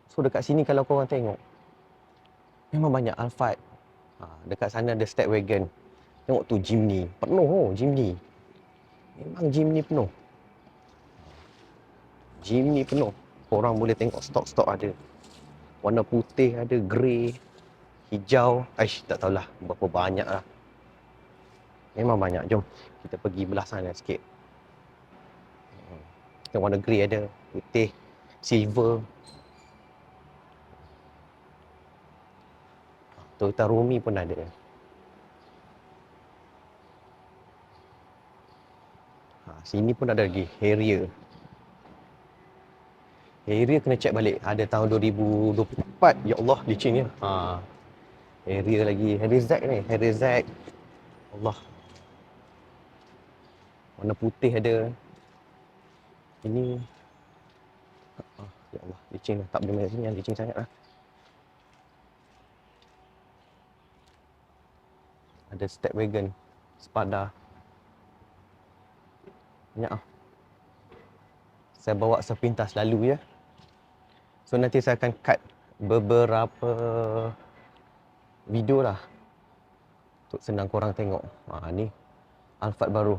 So dekat sini kalau korang tengok, memang banyak Alphard. Dekat sana ada Stepwagon. Tengok tu Jimny, penuh Jimny. Memang Jimny penuh. Jimny penuh. Korang boleh tengok stok-stok ada. Warna putih ada, grey, hijau. Aish, tak tahulah berapa banyak lah. Memang banyak. Jom kita pergi belah sana sikit. Yang warna grey ada, putih, silver. Toyota Rumi pun ada. Sini pun ada lagi, Harrier. Harrier kena check balik. Ada tahun 2024. Ya Allah, licinnya. Harrier lagi. Harrier Z ni. Harrier Z. Allah. Warna putih ada. Ini. Ya Allah, licin lah. Tak boleh main sini yang licin sangat lah. Ada Stepwagon. Spada. Banyak lah. Saya bawa sepintas lalu ya. So nanti saya akan cut beberapa video lah untuk senang korang tengok. Ni Alphard baru.